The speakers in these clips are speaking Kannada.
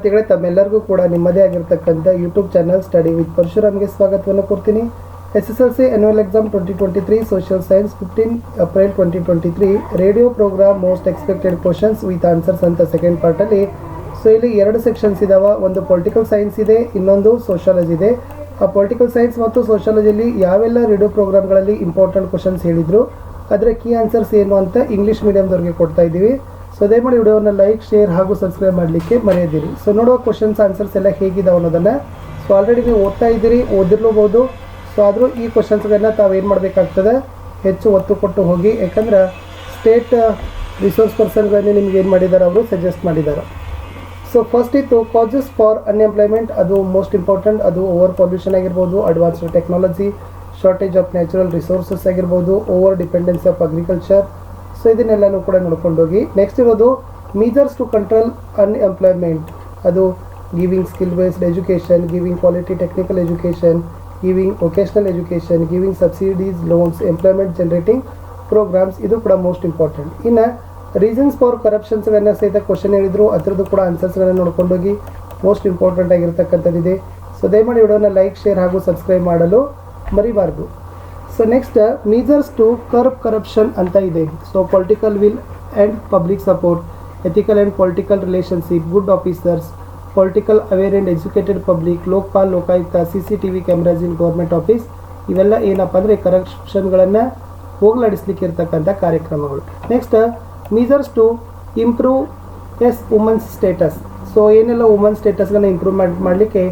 ವಿದ್ಯಾರ್ಥಿಗಳೇ, ತಮ್ಮೆಲ್ಲರಿಗೂ ಕೂಡ ನಿಮ್ಮದೇ ಆಗಿರ್ತಕ್ಕಂಥ ಯೂಟ್ಯೂಬ್ ಚಾನಲ್ ಸ್ಟಡಿ ವಿತ್ ಪರಶುರಾಮ್ಗೆ ಸ್ವಾಗತವನ್ನು ಕೊಡ್ತೀನಿ. SSLC annual exam 2023 social science 15 April 2023 radio programme most expected questions with answers ಅಂತ ಸೆಕೆಂಡ್ ಪಾರ್ಟಲ್ಲಿ. ಸೊ ಇಲ್ಲಿ ಎರಡು ಸೆಕ್ಷನ್ಸ್ ಇದಾವೆ. ಒಂದು ಪೊಲಿಟಿಕಲ್ ಸೈನ್ಸ್ ಇದೆ, ಇನ್ನೊಂದು ಸೋಷಿಯಾಲಜಿ ಇದೆ. ಆ ಪೊಲಿಟಿಕಲ್ ಸೈನ್ಸ್ ಮತ್ತು ಸೋಷಿಯಾಲಜಿಯಲ್ಲಿ ಯಾವೆಲ್ಲ ರೇಡಿಯೋ ಪ್ರೋಗ್ರಾಮ್ಗಳಲ್ಲಿ ಇಂಪಾರ್ಟೆಂಟ್ ಕ್ವಶನ್ಸ್ ಹೇಳಿದರು, ಅದರ ಕೀ ಆನ್ಸರ್ಸ್ ಏನು ಅಂತ ಇಂಗ್ಲೀಷ್ ಮೀಡಿಯಮ್ದವ್ರಿಗೆ ಕೊಡ್ತಾ ಇದ್ದೀವಿ. ಸೊ ದಯಮಾಡಿ ವಿಡಿಯೋವನ್ನು ಲೈಕ್, ಶೇರ್ ಹಾಗೂ ಸಬ್ಸ್ಕ್ರೈಬ್ ಮಾಡಲಿಕ್ಕೆ ಮರೆಯದಿರಿ. ಸೊ ನೋಡುವ ಕ್ವಶನ್ಸ್ ಆನ್ಸರ್ಸ್ ಎಲ್ಲ ಹೇಗಿದಾವೆ ಅನ್ನೋದನ್ನು ಸೊ ಆಲ್ರೆಡಿ ನೀವು ಓದ್ತಾ ಇದ್ದೀರಿ, ಓದಿರ್ಲೂಬೋದು. ಸೊ ಆದರೂ ಈ ಕ್ವಶನ್ಸ್ಗಳನ್ನು ತಾವೇನು ಮಾಡಬೇಕಾಗ್ತದೆ, ಹೆಚ್ಚು ಒತ್ತು ಕೊಟ್ಟು ಹೋಗಿ. ಯಾಕಂದ್ರೆ ಸ್ಟೇಟ್ ರಿಸೋರ್ಸ್ ಪರ್ಸನ್ಗಳನ್ನೇ ನಿಮ್ಗೆ ಏನು ಮಾಡಿದ್ದಾರೆ, ಅವರು ಸಜೆಸ್ಟ್ ಮಾಡಿದ್ದಾರೆ. ಸೊ ಫಸ್ಟ್ ಇತ್ತು ಕಾಸಸ್ ಫಾರ್ ಅನ್ಎಂಪ್ಲಾಯ್ಮೆಂಟ್. ಅದು ಮೋಸ್ಟ್ ಇಂಪಾರ್ಟೆಂಟ್. ಅದು ಓವರ್ ಪೊಲ್ಯೂಷನ್ ಆಗಿರ್ಬೋದು, advanced technology, shortage of natural resources ಆಗಿರ್ಬೋದು, over dependency of agriculture. So ಇದನ್ನೆಲ್ಲನೂ ಕೂಡ ನೋಡ್ಕೊಂಡೋಗಿ. ನೆಕ್ಸ್ಟ್ ಇರೋದು ಮೀಜರ್ಸ್ ಟು ಕಂಟ್ರೋಲ್ ಅನ್ಎಂಪ್ಲಾಯ್ಮೆಂಟ್. ಅದು giving skill based education, giving quality technical education, giving vocational education, giving subsidies, loans, employment generating programs. ಇದು ಕೂಡ ಮೋಸ್ಟ್ ಇಂಪಾರ್ಟೆಂಟ್. ಇನ್ನು ರೀಸನ್ಸ್ ಫಾರ್ ಕರಪ್ಷನ್ಸ್ಗಳನ್ನ ಸಹಿತ ಕ್ವಶನ್ ಹೇಳಿದ್ರು, ಅದರದ್ದು ಕೂಡ ಆನ್ಸರ್ಸ್ಗಳನ್ನ ನೋಡ್ಕೊಂಡೋಗಿ. ಮೋಸ್ಟ್ ಇಂಪಾರ್ಟೆಂಟ್ ಆಗಿರ್ತಕ್ಕಂಥದ್ದಿದೆ. ಸೊ ದಯಮಾಡಿ ವಿಡಿಯೋನ ಲೈಕ್, ಶೇರ್ ಹಾಗೂ ಸಬ್ಸ್ಕ್ರೈಬ್ ಮಾಡಲು ಮರಿಬಾರ್ದು. So next measures to curb corruption ಅಂತ ಇದೆ. So political will and public support, ethical and political relationship, good officers, political aware and educated public, Lokpal, Lokayukta, CCTV cameras in government office. ಇವೆಲ್ಲ ಏನಪ್ಪ ಅಂದರೆ ಕರಪ್ಷನ್ಗಳನ್ನು ಹೋಗಲಾಡಿಸ್ಲಿಕ್ಕೆ ಇರ್ತಕ್ಕಂಥ ಕಾರ್ಯಕ್ರಮಗಳು. Next measures to improve women's status. So ಏನೆಲ್ಲ ವುಮನ್ ಸ್ಟೇಟಸ್ಗಳನ್ನ ಇಂಪ್ರೂವ್ಮೆಂಟ್ ಮಾಡಲಿಕ್ಕೆ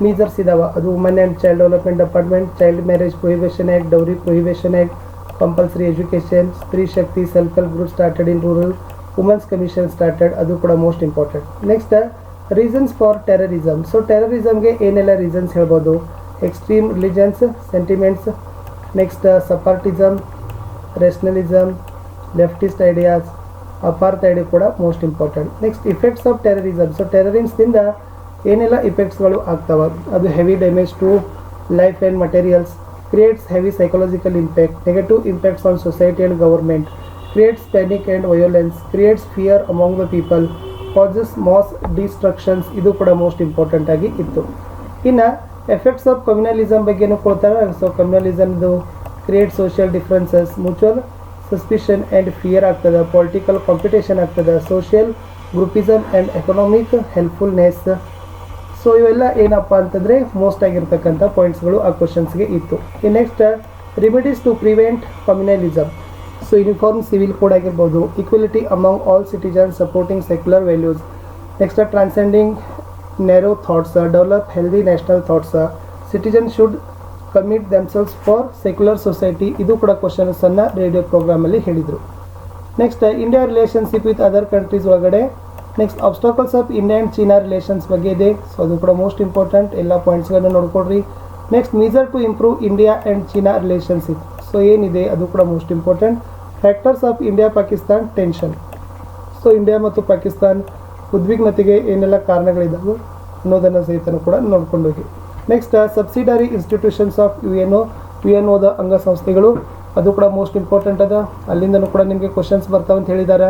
ಮೀಜರ್ಸ್ ಇದಾವೆ. ಅದು woman and child development department, child marriage prohibition act, dowry prohibition act, compulsory education, Stree Shakti, self help group started in rural, women's commission started. ಅದು ಕೂಡ most important. Next reasons for terrorism. So ಟೆರರಿಸಮ್ಗೆ ಏನೆಲ್ಲ ರೀಸನ್ಸ್ ಹೇಳ್ಬೋದು, extreme religions sentiments, next separatism, rationalism, leftist ideas, apartheid ಕೂಡ most important. Next effects of terrorism. So ಟೆರರಿಸಮ್ನಿಂದ ಏನೆಲ್ಲ ಇಫೆಕ್ಟ್ಸ್ಗಳು ಆಗ್ತವೆ, ಅದು heavy damage to life and materials, creates heavy psychological impact, negative impacts on society and government, creates panic and violence, creates fear among the people, causes mass destructions. ಇದು ಕೂಡ ಮೋಸ್ಟ್ ಇಂಪಾರ್ಟೆಂಟ್ ಆಗಿ ಇತ್ತು. ಇನ್ನು ಎಫೆಕ್ಟ್ಸ್ ಆಫ್ ಕಮ್ಯುನಲಿಸಮ್ ಬಗ್ಗೆನೂ ಕೊಡ್ತಾರೆ. ಸೊ ಕಮ್ಯುನಲಿಸಮ್ದು create social differences, mutual suspicion and fear ಆಗ್ತದೆ, ಪೊಲಿಟಿಕಲ್ ಕಾಂಪಿಟೇಷನ್ ಆಗ್ತದೆ, social groupism and economic helpfulness. So ಇವೆಲ್ಲ ಏನಪ್ಪ ಅಂತಂದರೆ ಮೋಸ್ಟ್ ಆಗಿರ್ತಕ್ಕಂಥ ಪಾಯಿಂಟ್ಸ್ಗಳು ಆ ಕ್ವಶನ್ಸ್ಗೆ ಇತ್ತು. Next remedies to prevent communalism. So uniform civil code ಆಗಿರ್ಬೋದು, equality among all citizens, supporting secular values, next transcending narrow thoughts, develop healthy national thoughts, citizen should commit themselves for secular society. ಇದು ಕೂಡ ಕ್ವಶನ್ಸನ್ನು ರೇಡಿಯೋ ಪ್ರೋಗ್ರಾಮಲ್ಲಿ ಹೇಳಿದರು. Next India relationship with other countries ಒಳಗಡೆ. Next obstacles of India and China relations ಬಗ್ಗೆ ಇದೆ. ಸೊ ಅದು ಕೂಡ ಮೋಸ್ಟ್ ಇಂಪಾರ್ಟೆಂಟ್. ಎಲ್ಲ ಪಾಯಿಂಟ್ಸ್ಗಳನ್ನು ನೋಡ್ಕೊಡ್ರಿ. Next measure to improve India and China relationship. So ಏನಿದೆ ಅದು ಕೂಡ most important. Factors of India Pakistan tension. So India ಮತ್ತು ಪಾಕಿಸ್ತಾನ್ ಉದ್ವಿಗ್ನತೆಗೆ ಏನೆಲ್ಲ ಕಾರಣಗಳಿದ್ದಾವೆ ಅನ್ನೋದನ್ನು ಸಹಿತ ಕೂಡ ನೋಡ್ಕೊಂಡೋಗಿ. ನೆಕ್ಸ್ಟ್ ಸಬ್ಸಿಡರಿ ಇನ್ಸ್ಟಿಟ್ಯೂಷನ್ಸ್ ಆಫ್ UNOದ ಅಂಗಸಂಸ್ಥೆಗಳು. ಅದು ಕೂಡ ಮೋಸ್ಟ್ ಇಂಪಾರ್ಟೆಂಟ್ ಅದ. ಅಲ್ಲಿಂದನೂ ಕೂಡ ನಿಮಗೆ ಕ್ವಶನ್ಸ್ ಬರ್ತಾವೆ ಅಂತ ಹೇಳಿದ್ದಾರೆ.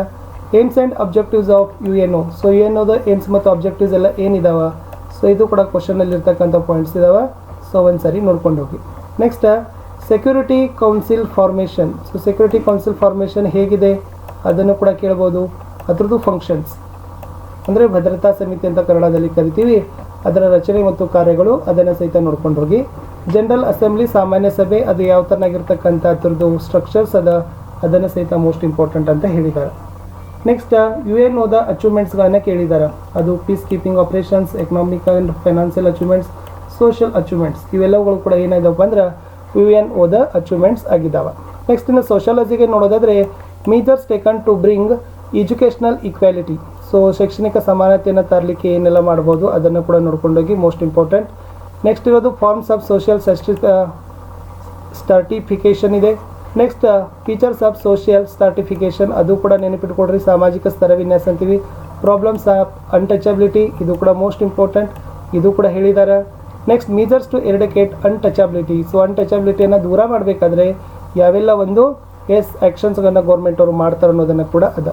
Aims and objectives of UNO. So UNOದ ಏಮ್ಸ್ ಮತ್ತು ಅಬ್ಜೆಕ್ಟಿವ್ಸ್ ಎಲ್ಲ ಏನಿದಾವೆ, ಸೊ ಇದು ಕೂಡ ಕ್ವಶನಲ್ಲಿರ್ತಕ್ಕಂಥ ಪಾಯಿಂಟ್ಸ್ ಇದಾವೆ. ಸೊ ಒಂದು ಸಾರಿ ನೋಡ್ಕೊಂಡು ಹೋಗಿ. Next security council formation. So security council formation ಹೇಗಿದೆ ಅದನ್ನು ಕೂಡ ಕೇಳ್ಬೋದು. ಅದರದ್ದು ಫಂಕ್ಷನ್ಸ್ ಅಂದರೆ ಭದ್ರತಾ ಸಮಿತಿ ಅಂತ ಕನ್ನಡದಲ್ಲಿ ಕರಿತೀವಿ, ಅದರ ರಚನೆ ಮತ್ತು ಕಾರ್ಯಗಳು, ಅದನ್ನು ಸಹಿತ ನೋಡ್ಕೊಂಡು ಹೋಗಿ. ಜನರಲ್ ಅಸೆಂಬ್ಲಿ ಸಾಮಾನ್ಯ ಸಭೆ, ಅದು ಯಾವ ಥರನಾಗಿರ್ತಕ್ಕಂಥ ಅದರದ್ದು ಸ್ಟ್ರಕ್ಚರ್ಸ್ ಅದನ್ನು ಸಹಿತ ಮೋಸ್ಟ್ ಇಂಪಾರ್ಟೆಂಟ್ ಅಂತ ಹೇಳಿದ್ದಾರೆ. ನೆಕ್ಸ್ಟ್ UNOದ ಅಚೀವ್ಮೆಂಟ್ಸ್ಗಳನ್ನು ಕೇಳಿದ್ದಾರೆ. ಅದು peace keeping operations, economic and financial achievements, social achievements. ಇವೆಲ್ಲವುಗಳು ಕೂಡ ಏನಾದಪ್ಪ ಅಂದ್ರೆ UNOದ ಅಚೀವ್ಮೆಂಟ್ಸ್ ಆಗಿದ್ದಾವೆ. ನೆಕ್ಸ್ಟ್ ಇನ್ನು ಸೋಷಿಯಾಲಜಿಗೆ ನೋಡೋದಾದರೆ measures taken to bring educational equality. So ಶೈಕ್ಷಣಿಕ ಸಮಾನತೆಯನ್ನು ತರಲಿಕ್ಕೆ ಏನೆಲ್ಲ ಮಾಡ್ಬೋದು ಅದನ್ನು ಕೂಡ ನೋಡ್ಕೊಂಡೋಗಿ, ಮೋಸ್ಟ್ ಇಂಪಾರ್ಟೆಂಟ್. ನೆಕ್ಸ್ಟ್ ಇರೋದು ಫಾರ್ಮ್ಸ್ ಆಫ್ ಸೋಷಿಯಲ್ ಸರ್ಟಿಫಿಕೇಷನ್ ಇದೆ. Next features of social certification, ಅದು ಕೂಡ ನೆನಪಿಟ್ಕೊಡ್ರಿ. ಸಾಮಾಜಿಕ ಸ್ತರ ವಿನ್ಯಾಸ ಅಂತೀವಿ. ಪ್ರಾಬ್ಲಮ್ಸ್ ಆಫ್ ಅನ್ಟಚಬಿಲಿಟಿ, ಇದು ಕೂಡ ಮೋಸ್ಟ್ ಇಂಪಾರ್ಟೆಂಟ್, ಇದು ಕೂಡ ಹೇಳಿದ್ದಾರೆ. Next measures to eradicate untouchability. So ಅನ್ಟಚಬಿಲಿಟಿಯನ್ನು ದೂರ ಮಾಡಬೇಕಾದ್ರೆ ಯಾವೆಲ್ಲ ಒಂದು ಆ್ಯಕ್ಷನ್ಸ್ಗಳನ್ನು ಗೌರ್ಮೆಂಟ್ ಅವರು ಮಾಡ್ತಾರೆ ಅನ್ನೋದನ್ನು ಕೂಡ ಅದ.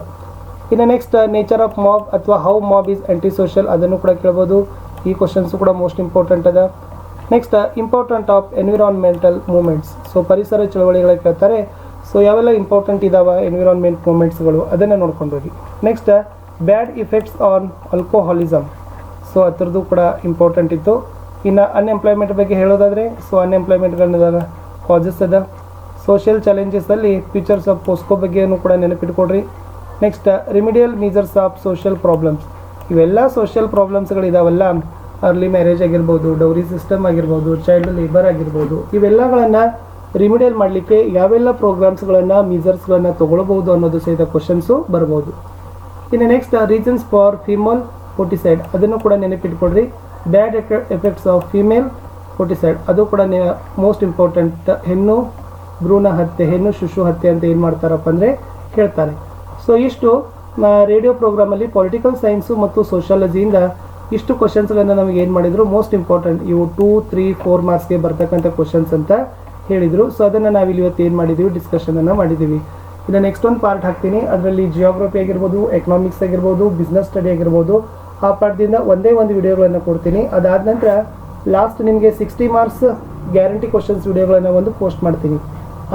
ಇನ್ನು ನೆಕ್ಸ್ಟ್ ನೇಚರ್ ಆಫ್ ಮಾಬ್ ಅಥವಾ how mob is anti social ಅದನ್ನು ಕೂಡ ಕೇಳ್ಬೋದು. ಈ ಕ್ವಶನ್ಸು ಕೂಡ ಮೋಸ್ಟ್ ಇಂಪಾರ್ಟೆಂಟ್ ಅದ. Next important of environmental movements. So ಪರಿಸರ ಚಳವಳಿಗಳ ಕೇಳ್ತಾರೆ. ಸೊ ಯಾವೆಲ್ಲ ಇಂಪಾರ್ಟೆಂಟ್ ಇದಾವೆ ಎನ್ವಿರಾನ್ಮೆಂಟ್ ಮೂಮೆಂಟ್ಸ್ಗಳು ಅದನ್ನು ನೋಡ್ಕೊಂಡು ಹೋಗಿ. Next bad effects on alcoholism. So ಅದರದ್ದು ಕೂಡ ಇಂಪಾರ್ಟೆಂಟ್ ಇತ್ತು. ಇನ್ನು ಅನ್ಎಂಪ್ಲಾಯ್ಮೆಂಟ್ ಬಗ್ಗೆ ಹೇಳೋದಾದರೆ ಸೊ ಅನ್ಎಂಪ್ಲಾಯ್ಮೆಂಟ್ಗಳನ್ನ ಕಾಸಸ್ ಅದ. ಸೋಷಿಯಲ್ ಚಾಲೆಂಜಸಲ್ಲಿ ಫ್ಯೂಚರ್ಸ್ ಆಫ್ ಪೋಸ್ಕೋ ಬಗ್ಗೆನೂ ಕೂಡ ನೆನಪಿಟ್ಕೊಡ್ರಿ. Next remedial measures of social problems. ಇವೆಲ್ಲ ಸೋಷಿಯಲ್ ಪ್ರಾಬ್ಲಮ್ಸ್ಗಳಿದಾವಲ್ಲ, ಅರ್ಲಿ ಮ್ಯಾರೇಜ್ ಆಗಿರ್ಬೋದು, ಡೌರಿ ಸಿಸ್ಟಮ್ ಆಗಿರ್ಬೋದು, ಚೈಲ್ಡ್ ಲೇಬರ್ ಆಗಿರ್ಬೋದು, ಇವೆಲ್ಲಗಳನ್ನು ರಿಮಿಡಿಯಲ್ ಮಾಡಲಿಕ್ಕೆ ಯಾವೆಲ್ಲ ಪ್ರೋಗ್ರಾಮ್ಸ್ಗಳನ್ನು ಮೀಜರ್ಸ್ಗಳನ್ನು ತೊಗೊಳ್ಬೋದು ಅನ್ನೋದು ಸಹಿತ ಕ್ವಶನ್ಸು ಬರ್ಬೋದು. ಇನ್ನು ನೆಕ್ಸ್ಟ್ ರೀಸನ್ಸ್ ಫಾರ್ ಫೀಮೇಲ್ ಫೋರ್ಟಿಸೈಡ್ ಅದನ್ನು ಕೂಡ ನೆನಪಿಟ್ಕೊಡ್ರಿ. ಬ್ಯಾಡ್ ಎಫೆಕ್ಟ್ಸ್ ಆಫ್ ಫೀಮೇಲ್ ಫೋರ್ಟಿಸೈಡ್ ಅದು ಕೂಡ ಮೋಸ್ಟ್ ಇಂಪಾರ್ಟೆಂಟ್. ಹೆಣ್ಣು ಭ್ರೂಣ ಹತ್ಯೆ, ಹೆಣ್ಣು ಶಿಶು ಹತ್ಯೆ ಅಂತ ಏನು ಮಾಡ್ತಾರಪ್ಪ ಅಂದರೆ ಹೇಳ್ತಾರೆ. ಸೊ ಇಷ್ಟು ರೇಡಿಯೋ ಪ್ರೋಗ್ರಾಮಲ್ಲಿ ಪೊಲಿಟಿಕಲ್ ಸೈನ್ಸು ಮತ್ತು ಸೋಷಾಲಜಿಯಿಂದ ಇಷ್ಟು ಕ್ವಶನ್ಸ್ಗಳನ್ನು ನಮಗೆ ಏನು ಮಾಡಿದರು ಮೋಸ್ಟ್ ಇಂಪಾರ್ಟೆಂಟ್ ಇವು 2, 3, 4 ಮಾರ್ಕ್ಸ್ಗೆ ಬರ್ತಕ್ಕಂಥ ಕ್ವಶನ್ಸ್ ಅಂತ ಹೇಳಿದರು. ಸೊ ಅದನ್ನು ನಾವಿಲ್ಲಿ ಇವತ್ತು ಏನು ಮಾಡಿದ್ದೀವಿ ಡಿಸ್ಕಷನನ್ನು ಮಾಡಿದ್ದೀವಿ. ಇನ್ನು ನೆಕ್ಸ್ಟ್ ಒಂದು ಪಾರ್ಟ್ ಹಾಕ್ತೀನಿ. ಅದರಲ್ಲಿ ಜಿಯೋಗ್ರಫಿ ಆಗಿರ್ಬೋದು, ಎಕನಾಮಿಕ್ಸ್ ಆಗಿರ್ಬೋದು, ಬಿಸ್ನೆಸ್ ಸ್ಟಡಿ ಆಗಿರ್ಬೋದು, ಆ ಪಾರ್ಟ್ದಿಂದ ಒಂದೇ ಒಂದು ವಿಡಿಯೋಗಳನ್ನು ಕೊಡ್ತೀನಿ. ಅದಾದ ನಂತರ ಲಾಸ್ಟ್ ನಿಮಗೆ 60 ಮಾರ್ಕ್ಸ್ ಗ್ಯಾರಂಟಿ ಕ್ವಶನ್ಸ್ ವಿಡಿಯೋಗಳನ್ನು ಒಂದು ಪೋಸ್ಟ್ ಮಾಡ್ತೀನಿ.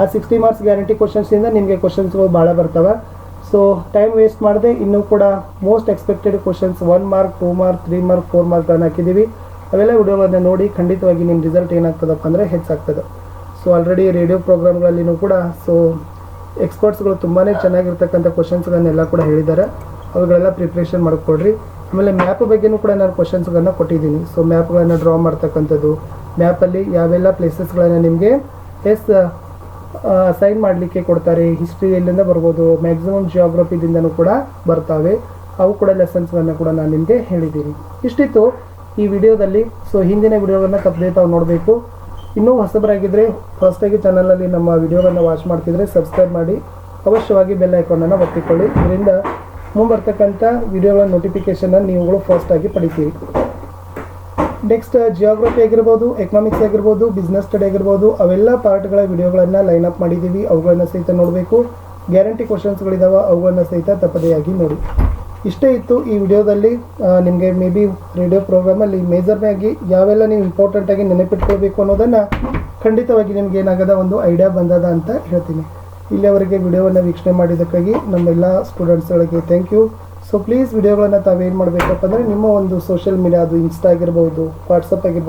ಆ 60 ಮಾರ್ಕ್ಸ್ ಗ್ಯಾರಂಟಿ ಕ್ವಶನ್ಸಿಂದ ನಿಮಗೆ ಕ್ವಶನ್ಸ್ಗಳು ಭಾಳ ಬರ್ತವೆ. ಸೊ ಟೈಮ್ ವೇಸ್ಟ್ ಮಾಡದೆ ಇನ್ನೂ ಕೂಡ most expected questions 1 mark, 2 mark, 3 mark, 4 ಮಾರ್ಕ್ಗಳನ್ನು ಹಾಕಿದ್ದೀವಿ. ಅವೆಲ್ಲ ವಿಡಿಯೋಗಳನ್ನು ನೋಡಿ ಖಂಡಿತವಾಗಿ ನಿಮ್ಮ ರಿಸಲ್ಟ್ ಏನಾಗ್ತದಪ್ಪ ಅಂದರೆ ಹೆಚ್ಚಾಗ್ತದೆ. ಸೊ ಆಲ್ರೆಡಿ ರೇಡಿಯೋ ಪ್ರೋಗ್ರಾಮ್ಗಳಲ್ಲಿನೂ ಕೂಡ ಸೊ ಎಕ್ಸ್ಪರ್ಟ್ಸ್ಗಳು ತುಂಬಾ ಚೆನ್ನಾಗಿರ್ತಕ್ಕಂಥ ಕ್ವಶನ್ಸ್ಗಳನ್ನೆಲ್ಲ ಕೂಡ ಹೇಳಿದ್ದಾರೆ. ಅವುಗಳೆಲ್ಲ ಪ್ರಿಪ್ರೇಷನ್ ಮಾಡಿಕೊಡ್ರಿ. ಆಮೇಲೆ ಮ್ಯಾಪ್ ಬಗ್ಗೆನೂ ಕೂಡ ನಾನು ಕ್ವಶನ್ಸ್ಗಳನ್ನು ಕೊಟ್ಟಿದ್ದೀನಿ. ಸೊ ಮ್ಯಾಪ್ಗಳನ್ನು ಡ್ರಾ ಮಾಡ್ತಕ್ಕಂಥದ್ದು, ಮ್ಯಾಪಲ್ಲಿ ಯಾವೆಲ್ಲ ಪ್ಲೇಸಸ್ಗಳನ್ನು ನಿಮಗೆ ಸೈನ್ ಮಾಡಲಿಕ್ಕೆ ಕೊಡ್ತಾರೆ, ಹಿಸ್ಟ್ರಿ ಎಲ್ಲಿಂದ ಬರ್ಬೋದು, ಮ್ಯಾಕ್ಸಿಮಮ್ ಜಿಯೋಗ್ರಫಿದಿಂದನೂ ಕೂಡ ಬರ್ತಾವೆ. ಅವು ಕೂಡ ಲೆಸನ್ಸ್ಗಳನ್ನು ಕೂಡ ನಾನು ನಿಮಗೆ ಹೇಳಿದ್ದೀನಿ. ಇಷ್ಟಿತ್ತು ಈ ವಿಡಿಯೋದಲ್ಲಿ. ಸೊ ಹಿಂದಿನ ವಿಡಿಯೋಗಳನ್ನು ತಪ್ಪದೇ ತಾವು ನೋಡಬೇಕು. ಇನ್ನೂ ಹೊಸಬರಾಗಿದ್ದರೆ ಫಸ್ಟಾಗಿ ಚಾನಲಲ್ಲಿ ನಮ್ಮ ವಿಡಿಯೋಗಳನ್ನು ವಾಚ್ ಮಾಡ್ತಿದ್ರೆ ಸಬ್ಸ್ಕ್ರೈಬ್ ಮಾಡಿ, ಅವಶ್ಯವಾಗಿ ಬೆಲ್ ಐಕಾನನ್ನು ಒತ್ತಿಕೊಳ್ಳಿ. ಇದರಿಂದ ಮುಂಬರ್ತಕ್ಕಂಥ ವಿಡಿಯೋಗಳ ನೋಟಿಫಿಕೇಷನ್ನ ನೀವುಗಳು ಫಸ್ಟಾಗಿ ಪಡಿತೀರಿ. ನೆಕ್ಸ್ಟ್ ಜಿಯೋಗ್ರಫಿ ಆಗಿರ್ಬೋದು, ಎಕನಾಮಿಕ್ಸ್ ಆಗಿರ್ಬೋದು, ಬಿಸ್ನೆಸ್ ಸ್ಟಡಿ ಆಗಿರ್ಬೋದು, ಅವೆಲ್ಲ ಪಾರ್ಟ್ಗಳ ವಿಡಿಯೋಗಳನ್ನು ಲೈನ್ ಅಪ್ ಮಾಡಿದ್ದೀವಿ. ಅವುಗಳನ್ನು ಸಹಿತ ನೋಡಬೇಕು. ಗ್ಯಾರಂಟಿ ಕ್ವಶನ್ಸ್ಗಳಿದ್ದಾವೆ, ಅವುಗಳನ್ನು ಸಹಿತ ತಪ್ಪದೆಯಾಗಿ ನೋಡಿ. ಇಷ್ಟೇ ಇತ್ತು ಈ ವಿಡಿಯೋದಲ್ಲಿ. ನಿಮಗೆ ಮೇ ಬಿ ರೇಡಿಯೋ ಪ್ರೋಗ್ರಾಮಲ್ಲಿ ಮೇಜರ್ನಾಗಿ ಯಾವೆಲ್ಲ ನೀವು ಇಂಪಾರ್ಟೆಂಟಾಗಿ ನೆನಪಿಟ್ಕೊಳ್ಬೇಕು ಅನ್ನೋದನ್ನು ಖಂಡಿತವಾಗಿ ನಿಮ್ಗೆ ಏನಾಗದ ಒಂದು ಐಡಿಯಾ ಬಂದದ ಅಂತ ಹೇಳ್ತೀನಿ. ಇಲ್ಲಿಯವರೆಗೆ ವಿಡಿಯೋವನ್ನು ವೀಕ್ಷಣೆ ಮಾಡಿದ್ದಕ್ಕಾಗಿ ನಮ್ಮೆಲ್ಲ ಸ್ಟೂಡೆಂಟ್ಸ್ಗಳಿಗೆ ಥ್ಯಾಂಕ್ ಯು. ಸೊ ಪ್ಲೀಸ್ ವಿಡಿಯೋಗಳನ್ನು ತಾವೇನು ಮಾಡಬೇಕಪ್ಪ ಅಂದರೆ ನಿಮ್ಮ ಒಂದು ಸೋಷಿಯಲ್ ಮೀಡಿಯಾ, ಅದು ಇನ್ಸ್ಟಾ ಆಗಿರ್ಬೋದು, ವಾಟ್ಸಪ್ ಆಗಿರ್ಬೋದು,